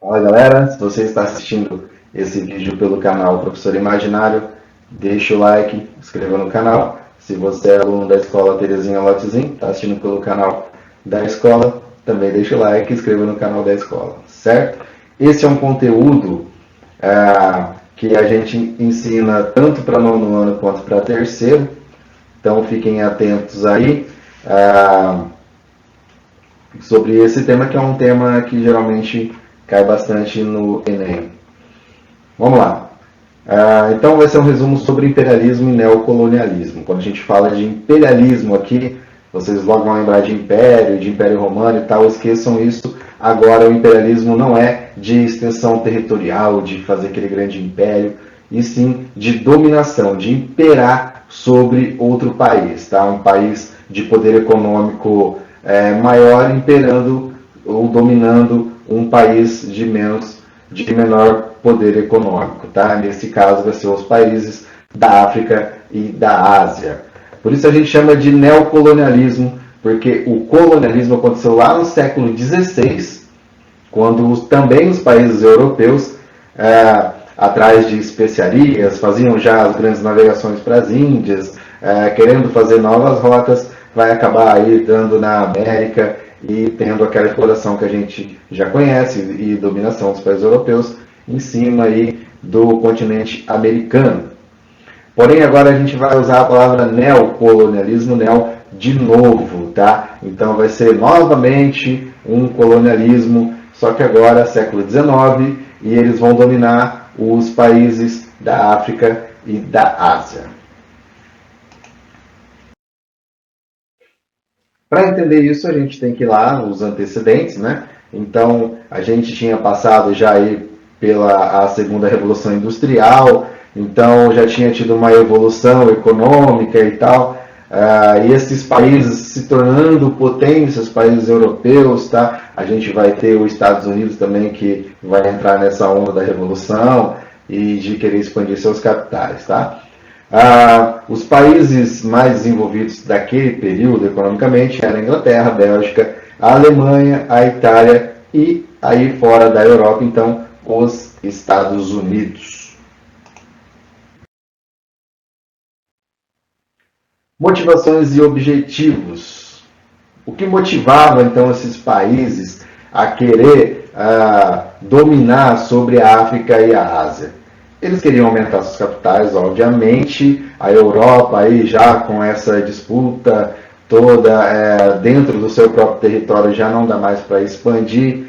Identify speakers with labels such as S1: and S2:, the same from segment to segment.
S1: Fala galera, se você está assistindo esse vídeo pelo canal Professor Imaginário, deixa o like, inscreva no canal. Se você é aluno da escola Terezinha Lottezinho, está assistindo pelo canal da escola, também deixa o like e inscreva no canal da escola, certo? Esse é um conteúdo que a gente ensina tanto para nono ano quanto para terceiro, então fiquem atentos aí sobre esse tema, que é um tema que geralmente cai bastante no Enem. Vamos lá. Então vai ser um resumo sobre imperialismo e neocolonialismo. Quando a gente fala de imperialismo aqui, vocês logo vão lembrar de Império Romano e tal, esqueçam isso. Agora o imperialismo não é de extensão territorial, de fazer aquele grande império, e sim de dominação, de imperar sobre outro país, tá? Um país de poder econômico maior imperando ou dominando um país de menor poder econômico, tá? Nesse caso vai ser os países da África e da Ásia. Por isso a gente chama de neocolonialismo, porque o colonialismo aconteceu lá no século XVI, quando também os países europeus, atrás de especiarias, faziam já as grandes navegações para as Índias, querendo fazer novas rotas, vai acabar aí dando na América e tendo aquela exploração que a gente já conhece e dominação dos países europeus em cima aí do continente americano. Porém, agora a gente vai usar a palavra neocolonialismo, neo de novo, tá? Então vai ser novamente um colonialismo, só que agora século XIX, e eles vão dominar os países da África e da Ásia. Para entender isso, a gente tem que ir lá nos antecedentes, né? Então, a gente tinha passado já aí pela segunda Revolução Industrial, então já tinha tido uma evolução econômica e tal, e esses países se tornando potências, países europeus, tá? A gente vai ter os Estados Unidos também, que vai entrar nessa onda da Revolução e de querer expandir seus capitais, tá? Os países mais desenvolvidos daquele período economicamente eram a Inglaterra, a Bélgica, a Alemanha, a Itália e aí fora da Europa, então, os Estados Unidos. Motivações e objetivos. O que motivava então esses países a querer dominar sobre a África e a Ásia? Eles queriam aumentar suas capitais, obviamente. A Europa aí já com essa disputa toda dentro do seu próprio território já não dá mais para expandir.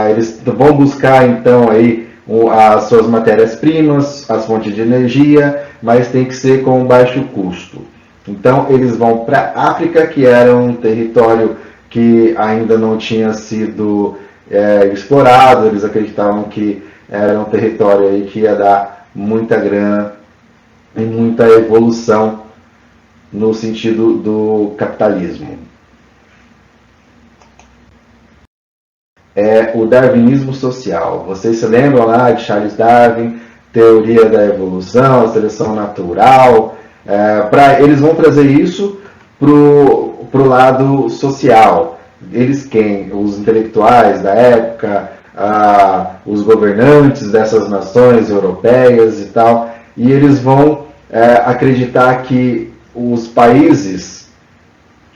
S1: Eles vão buscar então aí as suas matérias-primas, as fontes de energia, mas tem que ser com baixo custo. Então eles vão para a África, que era um território que ainda não tinha sido explorado. Eles acreditavam que era um território aí que ia dar muita grana e muita evolução no sentido do capitalismo. O darwinismo social. Vocês se lembram lá de Charles Darwin, teoria da evolução, a seleção natural? Eles vão trazer isso para o lado social. Eles quem? Os intelectuais da época, os governantes dessas nações europeias e tal, e eles vão acreditar que os países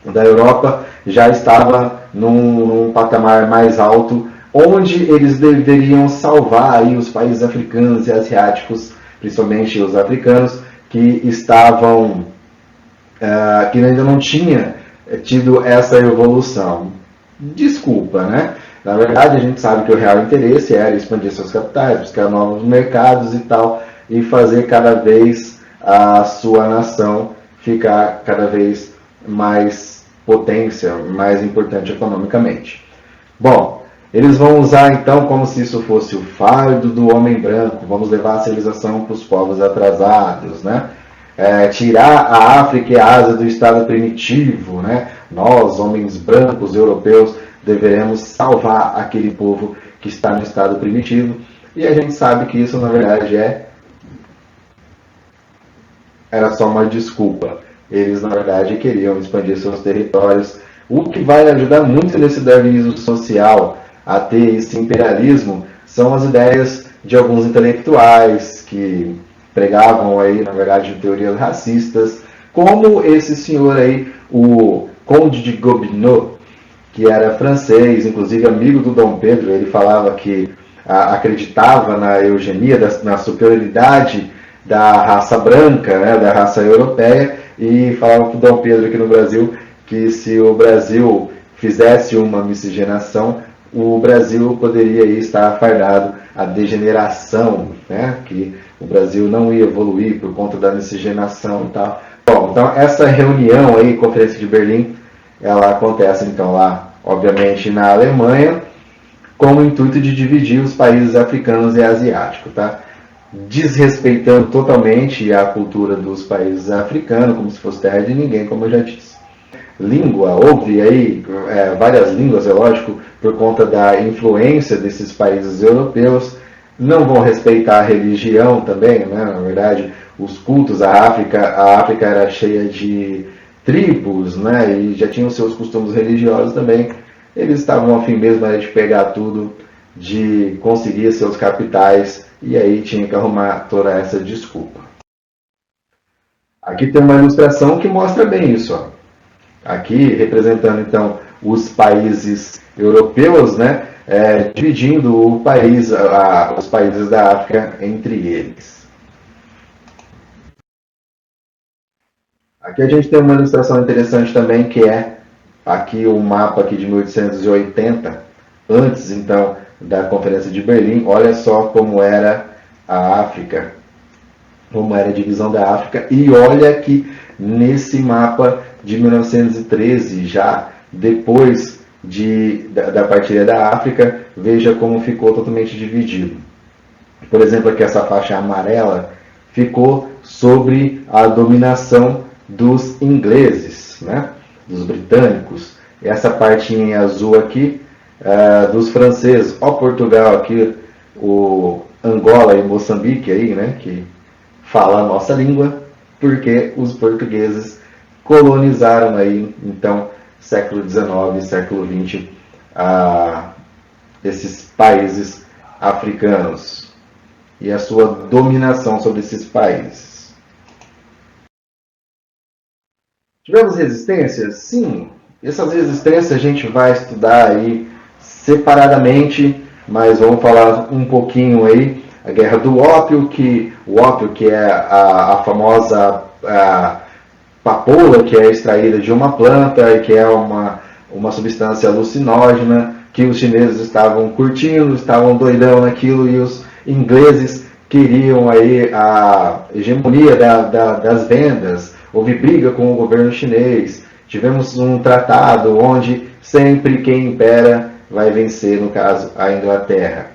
S1: da Europa já estavam num patamar mais alto, onde eles deveriam salvar aí os países africanos e asiáticos, principalmente os africanos, que estavam, que ainda não tinha tido essa evolução. Desculpa, né? Na verdade, a gente sabe que o real interesse era expandir seus capitais, buscar novos mercados e tal, e fazer cada vez a sua nação ficar cada vez mais potência, mais importante economicamente. Bom, eles vão usar então como se isso fosse o fardo do homem branco, vamos levar a civilização para os povos atrasados, né? Tirar a África e a Ásia do estado primitivo, né? Nós, homens brancos europeus, deveremos salvar aquele povo que está no estado primitivo. E a gente sabe que isso, na verdade, era só uma desculpa. Eles, na verdade, queriam expandir seus territórios. O que vai ajudar muito nesse darwinismo social a ter esse imperialismo são as ideias de alguns intelectuais que pregavam aí, na verdade, teorias racistas, como esse senhor aí, o Conde de Gobineau, que era francês, inclusive amigo do Dom Pedro. Ele falava que acreditava na eugenia, na superioridade da raça branca, né, da raça europeia, e falava para o Dom Pedro aqui no Brasil que se o Brasil fizesse uma miscigenação, o Brasil poderia aí estar fardado a degeneração, né, que o Brasil não ia evoluir por conta da miscigenação e tal. Bom, então essa reunião aí, Conferência de Berlim, ela acontece então lá, obviamente, na Alemanha, com o intuito de dividir os países africanos e asiáticos, tá? Desrespeitando totalmente a cultura dos países africanos, como se fosse terra de ninguém, como eu já disse. Língua, houve aí várias línguas, é lógico, por conta da influência desses países europeus. Não vão respeitar a religião também, né? Na verdade, os cultos, a África era cheia de tribos, né? E já tinham seus costumes religiosos também. Eles estavam a fim mesmo de pegar tudo, de conseguir seus capitais, e aí tinha que arrumar toda essa desculpa. Aqui tem uma ilustração que mostra bem isso, ó. Aqui representando então os países europeus, né, dividindo o país, os países da África entre eles. Aqui a gente tem uma ilustração interessante também, que é aqui o mapa aqui de 1880, antes então da Conferência de Berlim. Olha só como era a África, como era a divisão da África, e olha que nesse mapa de 1913, já depois da partilha da África, veja como ficou totalmente dividido. Por exemplo, aqui essa faixa amarela ficou sobre a dominação dos ingleses, né? Dos britânicos. Essa parte em azul aqui, dos franceses. Ó, Portugal aqui, o Angola e Moçambique aí, né? Que fala a nossa língua, porque os portugueses colonizaram aí, então, século XIX, século XX, esses países africanos e a sua dominação sobre esses países. Tivemos resistências? Sim. Essas resistências a gente vai estudar aí separadamente, mas vamos falar um pouquinho aí. A Guerra do Ópio, que é a famosa papoula, que é extraída de uma planta e que é uma substância alucinógena, que os chineses estavam curtindo, estavam doidão naquilo, e os ingleses queriam aí a hegemonia das vendas. Houve briga com o governo chinês. Tivemos um tratado onde sempre quem impera vai vencer, no caso, a Inglaterra.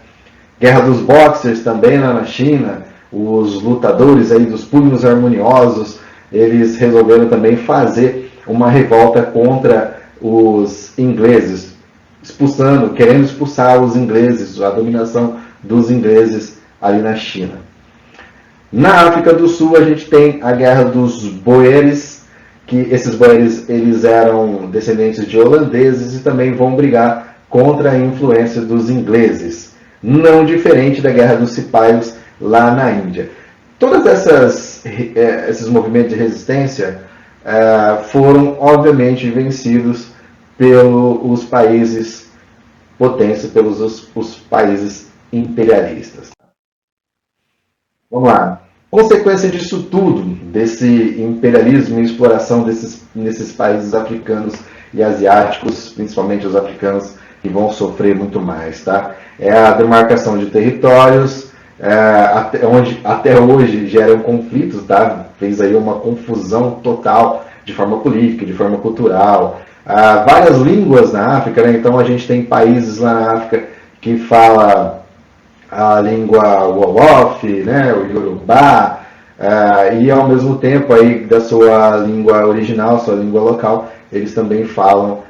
S1: Guerra dos Boxers também lá na China, os lutadores aí dos punhos harmoniosos, eles resolveram também fazer uma revolta contra os ingleses, querendo expulsar os ingleses, a dominação dos ingleses ali na China. Na África do Sul a gente tem a Guerra dos Boeres, que esses boeres eles eram descendentes de holandeses e também vão brigar contra a influência dos ingleses, não diferente da Guerra dos Cipaios lá na Índia. Todos esses movimentos de resistência foram, obviamente, vencidos pelos países potência, pelos os países imperialistas. Vamos lá. Consequência disso tudo, desse imperialismo e exploração nesses países africanos e asiáticos, principalmente os africanos, que vão sofrer muito mais, tá? É a demarcação de territórios, onde até hoje geram conflitos, tá? Fez aí uma confusão total de forma política, de forma cultural. Várias línguas na África, né? Então a gente tem países lá na África que fala a língua Wolof, né? O Yorubá, e ao mesmo tempo aí da sua língua original, sua língua local, eles também falam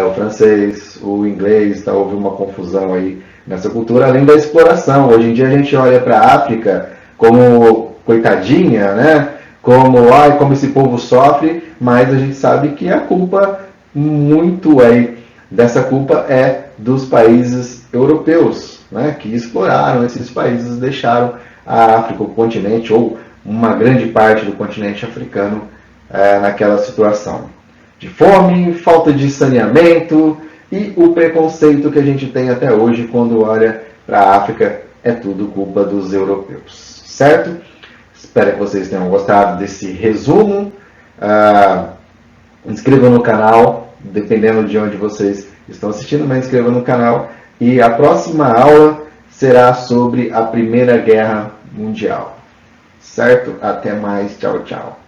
S1: o francês, o inglês. Tá? Houve uma confusão aí nessa cultura, além da exploração. Hoje em dia a gente olha para a África como coitadinha, né? Como esse povo sofre, mas a gente sabe que a culpa, muito aí dessa culpa, é dos países europeus, né, que exploraram esses países, deixaram a África, o continente, ou uma grande parte do continente africano, naquela situação de fome, falta de saneamento e o preconceito que a gente tem até hoje quando olha para a África, é tudo culpa dos europeus, certo? Espero que vocês tenham gostado desse resumo. Inscrevam no canal, dependendo de onde vocês estão assistindo, mas inscrevam no canal. E a próxima aula será sobre a Primeira Guerra Mundial. Certo? Até mais. Tchau, tchau.